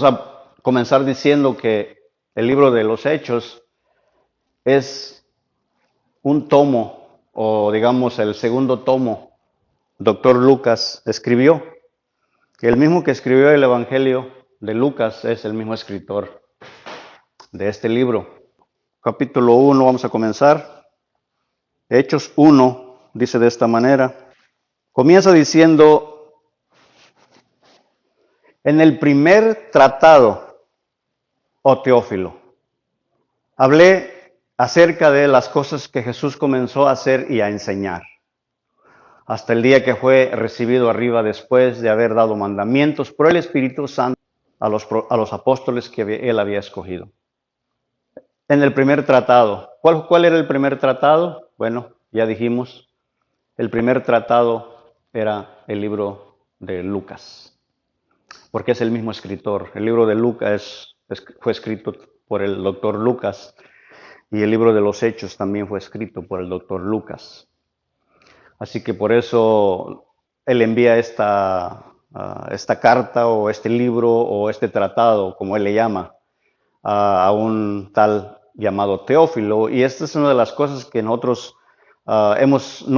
Vamos a comenzar diciendo que el libro de los Hechos es un tomo, o digamos el segundo tomo, doctor Lucas escribió, que el mismo que escribió el Evangelio de Lucas es el mismo escritor de este libro. Capítulo 1, vamos a comenzar. Hechos 1 dice de esta manera. Comienza diciendo, en el primer tratado, oh Teófilo, hablé acerca de las cosas que Jesús comenzó a hacer y a enseñar, hasta el día que fue recibido arriba después de haber dado mandamientos por el Espíritu Santo a los apóstoles que él había escogido. En el primer tratado, ¿cuál era el primer tratado? Bueno, ya dijimos, el primer tratado era el libro de Lucas, porque es el mismo escritor. El libro de Lucas fue escrito por el doctor Lucas y el libro de los Hechos también fue escrito por el doctor Lucas. Así que por eso él envía esta carta o este libro o este tratado, como él le llama, a un tal llamado Teófilo. Y esta es una de las cosas que nosotros no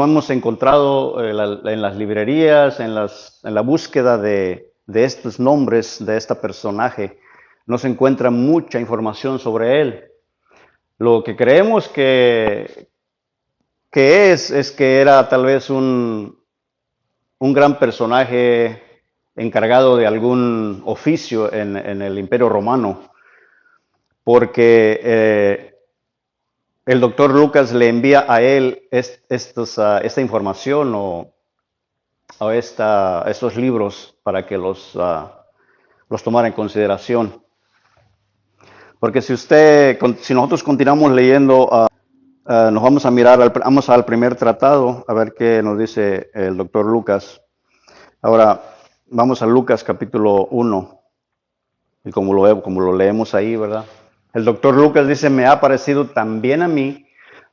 hemos encontrado en las librerías, en la búsqueda de estos nombres de este personaje. No se encuentra mucha información sobre él. Lo que creemos que es que era tal vez un gran personaje encargado de algún oficio en el Imperio Romano, porque el doctor Lucas le envía a él esta información o estos libros para que los tomara en consideración. Porque si nosotros continuamos leyendo, nos vamos a vamos al primer tratado, a ver qué nos dice el doctor Lucas. Ahora, vamos a Lucas capítulo 1, y como lo leemos ahí, ¿verdad? El doctor Lucas dice, me ha parecido también a mí,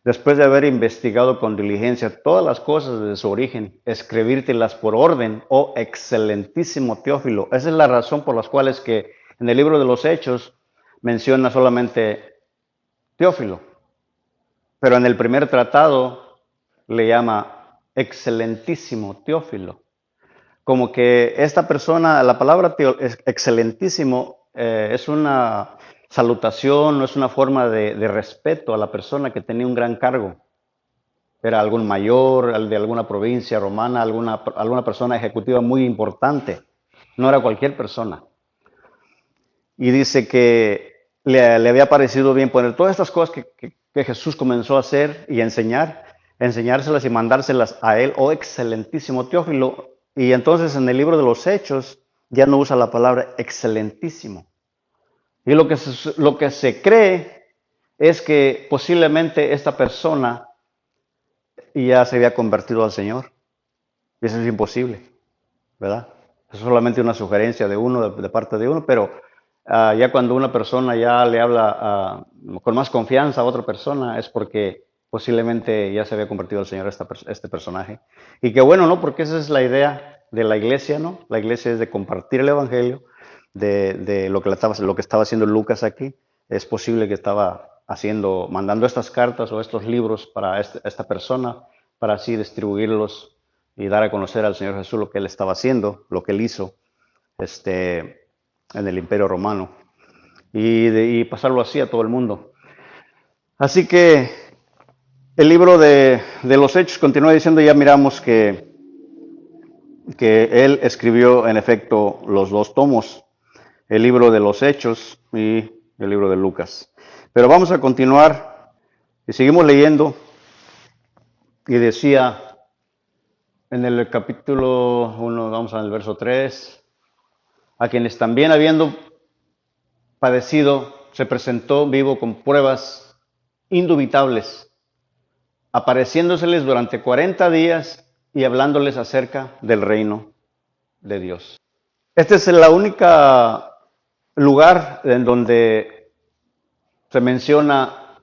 después de haber investigado con diligencia todas las cosas de su origen, escribírtelas por orden, oh excelentísimo Teófilo. Esa es la razón por las cuales que en el libro de los Hechos menciona solamente Teófilo, pero en el primer tratado le llama excelentísimo Teófilo. Como que esta persona, la palabra excelentísimo es una salutación, no es una forma de respeto a la persona que tenía un gran cargo. Era algún mayor, de alguna provincia romana, alguna persona ejecutiva muy importante. No era cualquier persona. Y dice que le había parecido bien poner todas estas cosas que Jesús comenzó a hacer y enseñárselas y mandárselas a él, oh excelentísimo Teófilo. Y entonces en el libro de los Hechos ya no usa la palabra excelentísimo. Y lo que se cree es que posiblemente esta persona ya se había convertido al Señor. Y eso es imposible, ¿verdad? Es solamente una sugerencia de parte de uno, pero ya cuando una persona ya le habla con más confianza a otra persona es porque posiblemente ya se había convertido al Señor este personaje. Y que bueno, ¿no? Porque esa es la idea de la iglesia, ¿no? La iglesia es de compartir el Evangelio, de lo que estaba haciendo Lucas aquí. Es posible que estaba mandando estas cartas o estos libros para esta persona, para así distribuirlos y dar a conocer al Señor Jesús lo que él estaba haciendo, lo que él hizo en el Imperio Romano, y pasarlo así a todo el mundo. Así que el libro de los Hechos continúa diciendo, ya miramos que él escribió en efecto los dos tomos, el libro de los Hechos y el libro de Lucas. Pero vamos a continuar y seguimos leyendo, y decía en el capítulo 1, vamos al verso 3, a quienes también habiendo padecido, se presentó vivo con pruebas indubitables, apareciéndoseles durante 40 días y hablándoles acerca del reino de Dios. Este es el único lugar en donde se menciona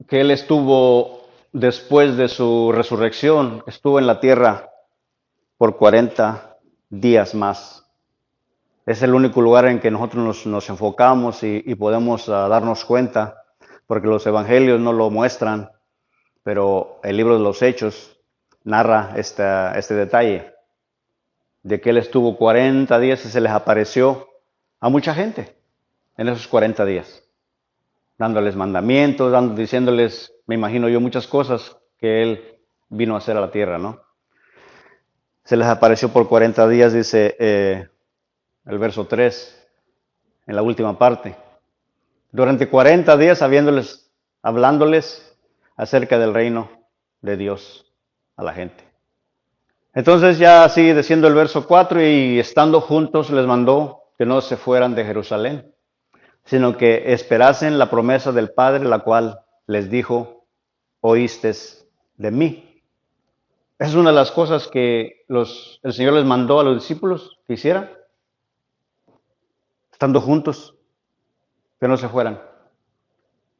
que él estuvo después de su resurrección, estuvo en la tierra por 40 días más. Es el único lugar en que nosotros nos enfocamos y podemos darnos cuenta, porque los evangelios no lo muestran, pero el libro de los Hechos narra este detalle, de que él estuvo 40 días y se les apareció a mucha gente en esos 40 días, dándoles mandamientos, diciéndoles, me imagino yo, muchas cosas que él vino a hacer a la tierra, ¿no? Se les apareció por 40 días, dice el verso 3, en la última parte. Durante 40 días hablándoles acerca del reino de Dios a la gente. Entonces ya sigue diciendo el verso 4, y estando juntos les mandó que no se fueran de Jerusalén, sino que esperasen la promesa del Padre, la cual les dijo, oístes de mí. Esa es una de las cosas que el Señor les mandó a los discípulos que hicieran, estando juntos, que no se fueran.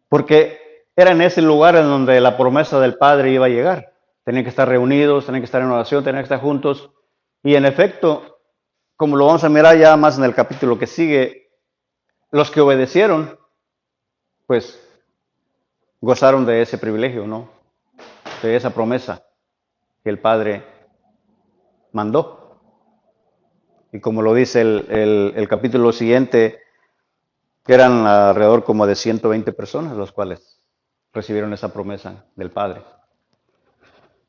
Porque era en ese lugar en donde la promesa del Padre iba a llegar. Tenían que estar reunidos, tenían que estar en oración, tenían que estar juntos. Y en efecto, como lo vamos a mirar ya más en el capítulo que sigue, los que obedecieron, pues gozaron de ese privilegio, ¿no? De esa promesa que el Padre mandó. Y como lo dice el capítulo siguiente, que eran alrededor como de 120 personas los cuales recibieron esa promesa del Padre.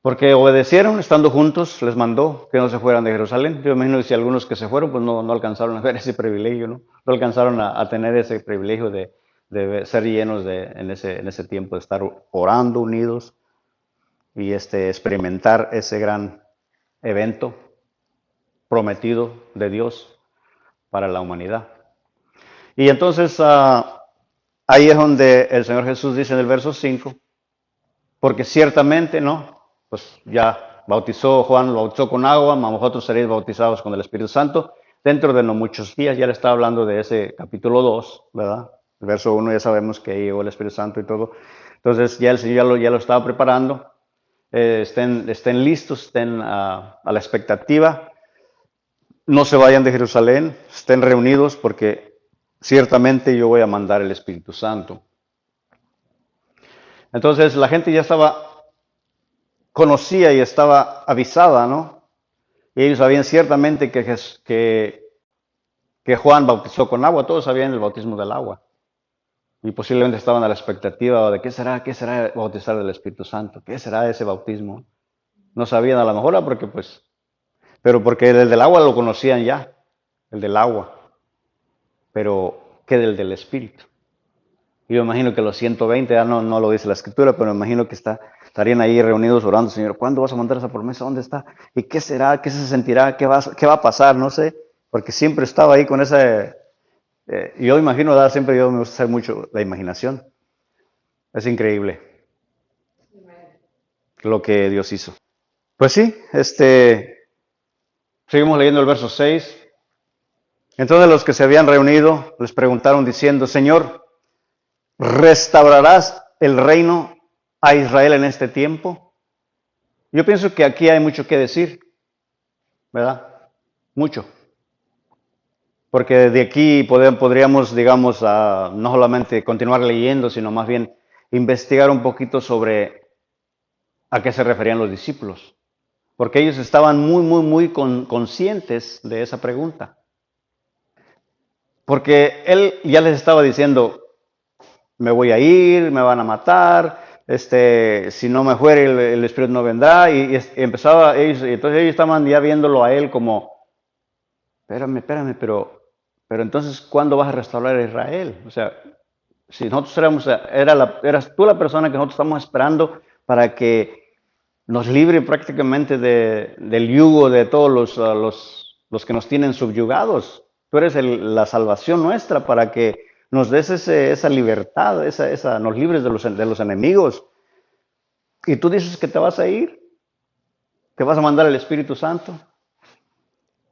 Porque obedecieron, estando juntos, les mandó que no se fueran de Jerusalén. Yo imagino que si algunos que se fueron, pues no alcanzaron a ver ese privilegio, ¿no? No alcanzaron a tener ese privilegio de ser llenos en ese tiempo, de estar orando unidos y experimentar ese gran evento prometido de Dios para la humanidad. Y entonces ahí es donde el Señor Jesús dice en el verso 5, porque ciertamente, ¿no? Pues ya Juan lo bautizó con agua, mas vosotros seréis bautizados con el Espíritu Santo. Dentro de no muchos días, ya le está hablando de ese capítulo 2, ¿verdad? El verso 1 ya sabemos que ahí llegó el Espíritu Santo y todo. Entonces ya el Señor ya lo estaba preparando. Estén listos, estén a la expectativa. No se vayan de Jerusalén, estén reunidos porque ciertamente yo voy a mandar el Espíritu Santo. Entonces la gente ya conocía y estaba avisada, ¿no? Y ellos sabían ciertamente que Juan bautizó con agua, todos sabían el bautismo del agua. Y posiblemente estaban a la expectativa de qué será bautizar del Espíritu Santo, qué será ese bautismo. No sabían a lo mejor pero porque el del agua lo conocían ya, el del agua. Pero, ¿qué del Espíritu? Yo imagino que los 120, ya no lo dice la Escritura, pero me imagino que estarían ahí reunidos orando, Señor, ¿cuándo vas a mandar esa promesa? ¿Dónde está? ¿Y qué será? ¿Qué se sentirá? ¿Qué va a pasar? No sé, porque siempre estaba ahí con ese... yo imagino, siempre yo me gusta hacer mucho la imaginación. Es increíble lo que Dios hizo. Pues sí, seguimos leyendo el verso 6. Entonces los que se habían reunido les preguntaron diciendo, Señor, ¿restaurarás el reino a Israel en este tiempo? Yo pienso que aquí hay mucho que decir, ¿verdad? Mucho. Porque de aquí podríamos, digamos, no solamente continuar leyendo, sino más bien investigar un poquito sobre a qué se referían los discípulos. Porque ellos estaban muy conscientes de esa pregunta. Porque él ya les estaba diciendo, me voy a ir, me van a matar, si no me fuere el Espíritu no vendrá, y empezaba entonces ellos estaban ya viéndolo a él como, espérame, pero entonces, ¿cuándo vas a restaurar a Israel? O sea, si nosotros eras tú la persona que nosotros estamos esperando para que nos libre prácticamente del yugo de todos los que nos tienen subyugados. Tú eres la salvación nuestra para que nos des esa libertad, nos libres de los enemigos. Y tú dices que te vas a ir, que vas a mandar el Espíritu Santo.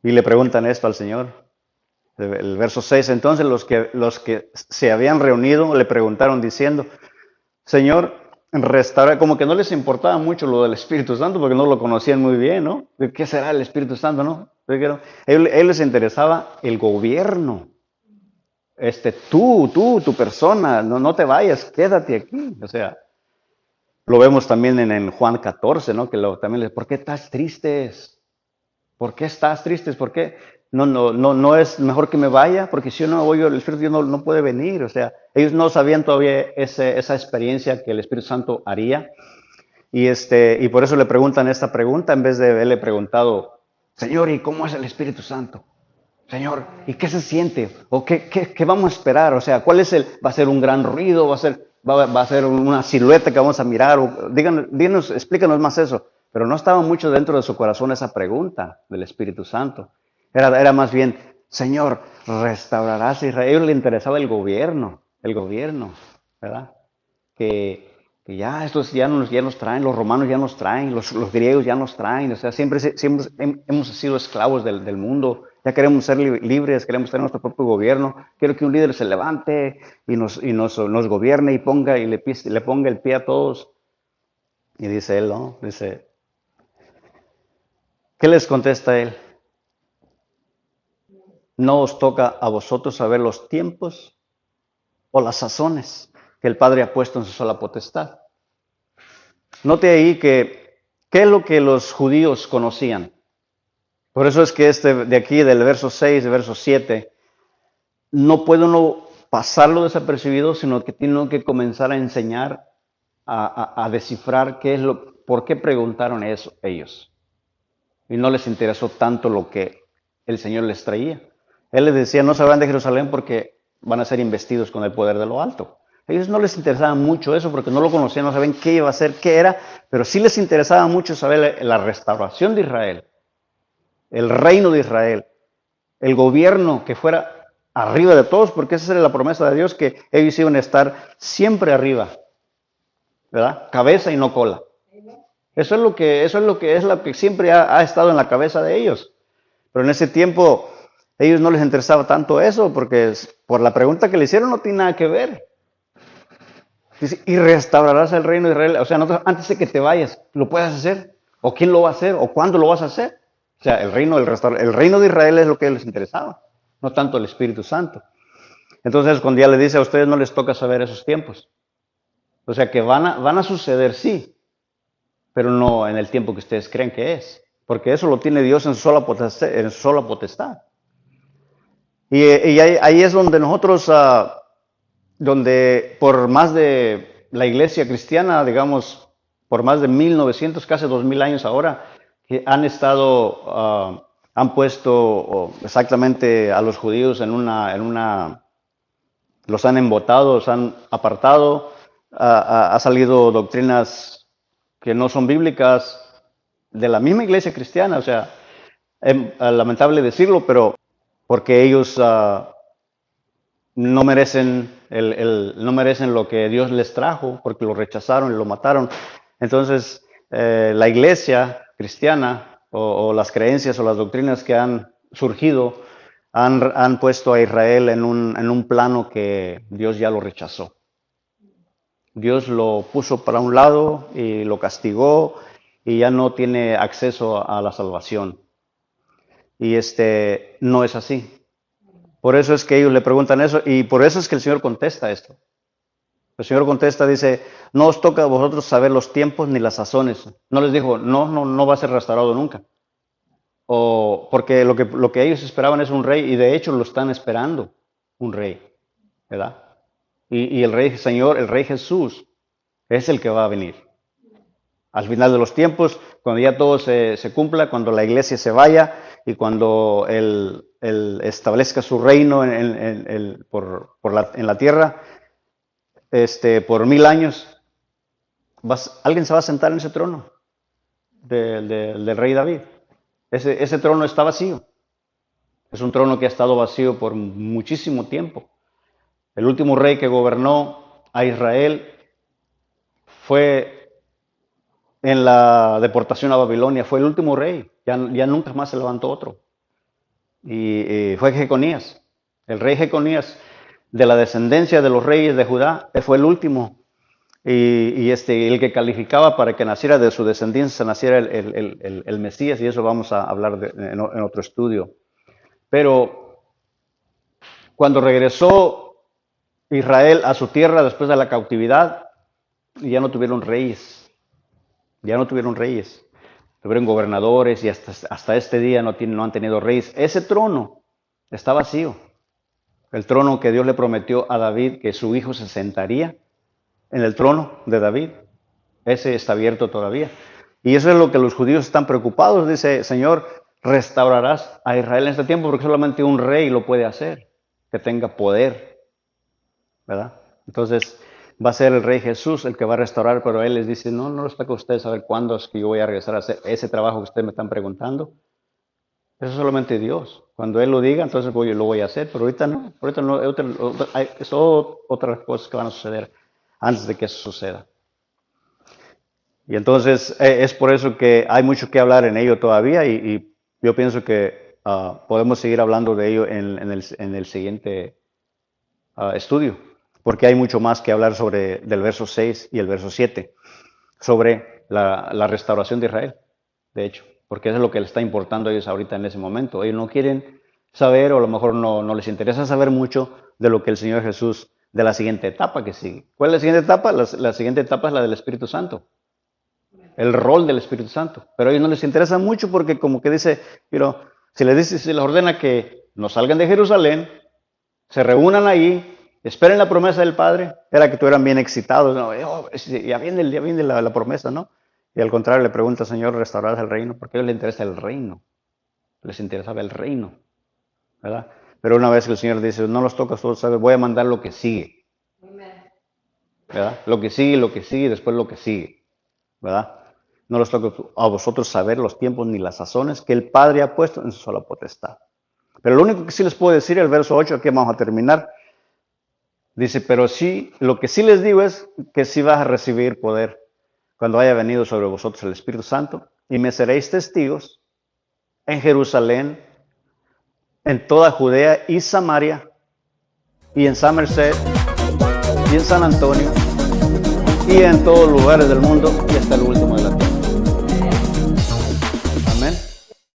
Y le preguntan esto al Señor. El verso 6, entonces los que se habían reunido le preguntaron diciendo, Señor, restaura, como que no les importaba mucho lo del Espíritu Santo porque no lo conocían muy bien, ¿no? ¿Qué será el Espíritu Santo, no? Dijeron, a ellos les interesaba el gobierno. Tu persona, no te vayas, quédate aquí. O sea, lo vemos también en Juan 14, ¿no? Que también les, ¿por qué estás tristes? ¿Por qué estás tristes? ¿Por qué? No es mejor que me vaya, porque si yo no voy, el Espíritu Santo no puede venir. O sea, ellos no sabían todavía esa experiencia que el Espíritu Santo haría. Y por eso le preguntan esta pregunta en vez de haberle preguntado, Señor, ¿y cómo es el Espíritu Santo? Señor, ¿y qué se siente? ¿O qué vamos a esperar? O sea, va a ser un gran ruido? ¿Va a ser una silueta que vamos a mirar? O, díganos, explícanos más eso. Pero no estaba mucho dentro de su corazón esa pregunta del Espíritu Santo. Era más bien, Señor, restaurarás a Israel. A ellos les interesaba el gobierno, ¿verdad? Que ya estos ya nos traen, los romanos ya nos traen, los griegos ya nos traen, o sea, siempre hemos sido esclavos del mundo, ya queremos ser libres, queremos tener nuestro propio gobierno, quiero que un líder se levante y nos gobierne y le ponga el pie a todos. Y dice él, ¿no? Dice, ¿qué les contesta él? ¿No os toca a vosotros saber los tiempos o las sazones que el Padre ha puesto en su sola potestad? Note ahí ¿qué es lo que los judíos conocían? Por eso es que de aquí, del verso 6, del verso 7, no puede uno pasarlo desapercibido, sino que tiene que comenzar a enseñar, a descifrar por qué preguntaron eso ellos. Y no les interesó tanto lo que el Señor les traía. Él les decía, no se van de Jerusalén porque van a ser investidos con el poder de lo alto. A ellos no les interesaba mucho eso porque no lo conocían, no sabían qué iba a ser, qué era, pero sí les interesaba mucho saber la restauración de Israel, el reino de Israel, el gobierno que fuera arriba de todos, porque esa era la promesa de Dios, que ellos iban a estar siempre arriba, ¿verdad? Cabeza y no cola. Eso es lo que siempre ha estado en la cabeza de ellos. Pero en ese tiempo, a ellos no les interesaba tanto eso, porque por la pregunta que le hicieron no tiene nada que ver. Dice, y restaurarás el reino de Israel. O sea, antes de que te vayas, ¿lo puedes hacer? ¿O quién lo va a hacer? ¿O cuándo lo vas a hacer? O sea, el reino de Israel es lo que les interesaba, no tanto el Espíritu Santo. Entonces, cuando ya le dice a ustedes, no les toca saber esos tiempos. O sea, que van a suceder, sí, pero no en el tiempo que ustedes creen que es. Porque eso lo tiene Dios en su sola potestad. Y ahí es donde nosotros, donde por más de la iglesia cristiana, digamos, por más de 1900, casi 2000 años ahora, que han puesto exactamente a los judíos los han embotado, los han apartado, ha salido doctrinas que no son bíblicas de la misma iglesia cristiana, o sea, es lamentable decirlo, pero porque ellos no merecen no merecen lo que Dios les trajo, porque lo rechazaron y lo mataron. Entonces, la iglesia cristiana o las creencias o las doctrinas que han surgido han puesto a Israel en un plano que Dios ya lo rechazó. Dios lo puso para un lado y lo castigó y ya no tiene acceso a la salvación. Y no es así. Por eso es que ellos le preguntan eso y por eso es que el Señor contesta esto. El Señor contesta, dice, no os toca a vosotros saber los tiempos ni las sazones. No les dijo, no va a ser restaurado nunca. O porque lo que ellos esperaban es un rey y de hecho lo están esperando, un rey, ¿verdad? Y el rey Señor, el rey Jesús, es el que va a venir. Al final de los tiempos, cuando ya todo se cumpla, cuando la iglesia se vaya y cuando Él establezca su reino en la tierra, por 1000 años, alguien se va a sentar en ese trono del rey David. Ese trono está vacío. Es un trono que ha estado vacío por muchísimo tiempo. El último rey que gobernó a Israel fue en la deportación a Babilonia, fue el último rey, ya nunca más se levantó otro. Y fue Jeconías, el rey Jeconías, de la descendencia de los reyes de Judá, fue el último el que calificaba para que naciera de su descendencia, naciera el Mesías, y eso vamos a hablar en otro estudio. Pero cuando regresó Israel a su tierra después de la cautividad, ya no tuvieron reyes, tuvieron gobernadores y hasta este día no han tenido reyes. Ese trono está vacío. El trono que Dios le prometió a David, que su hijo se sentaría en el trono de David, ese está abierto todavía. Y eso es lo que los judíos están preocupados. Dice, Señor, restaurarás a Israel en este tiempo, porque solamente un rey lo puede hacer, que tenga poder, ¿verdad? Entonces va a ser el rey Jesús el que va a restaurar, pero él les dice, no les toca a ustedes saber cuándo es que yo voy a regresar a hacer ese trabajo que ustedes me están preguntando. Eso es solamente Dios. Cuando Él lo diga, entonces lo voy a hacer, pero ahorita no, son otras cosas que van a suceder antes de que eso suceda. Y entonces es por eso que hay mucho que hablar en ello todavía, y yo pienso que podemos seguir hablando de ello en el siguiente estudio, porque hay mucho más que hablar del verso 6 y el verso 7, sobre la restauración de Israel, de hecho, porque eso es lo que les está importando a ellos ahorita en ese momento. Ellos no quieren saber, o a lo mejor no les interesa saber mucho de lo que el Señor Jesús, de la siguiente etapa que sigue. ¿Cuál es la siguiente etapa? La siguiente etapa es la del Espíritu Santo, el rol del Espíritu Santo. Pero a ellos no les interesa mucho porque como que dice, si les ordena que no salgan de Jerusalén, se reúnan ahí, esperen la promesa del Padre, era que estuvieran bien excitados, ¿no? Ya viene la promesa, ¿no? Y al contrario le pregunta, Señor, ¿restaurarás el reino? Porque a ellos les interesa el reino, les interesaba el reino, ¿verdad? Pero una vez que el Señor dice, no los tocas todos, ¿sabes? Voy a mandar lo que sigue, ¿verdad? Lo que sigue, después lo que sigue, ¿verdad? No les toca a vosotros saber los tiempos ni las sazones que el Padre ha puesto en su sola potestad. Pero lo único que sí les puedo decir, el verso 8, aquí vamos a terminar, dice, pero sí, lo que sí les digo es que sí vas a recibir poder cuando haya venido sobre vosotros el Espíritu Santo, y me seréis testigos en Jerusalén, en toda Judea y Samaria, y en Somerset, y en San Antonio, y en todos los lugares del mundo, y hasta el último de la tierra.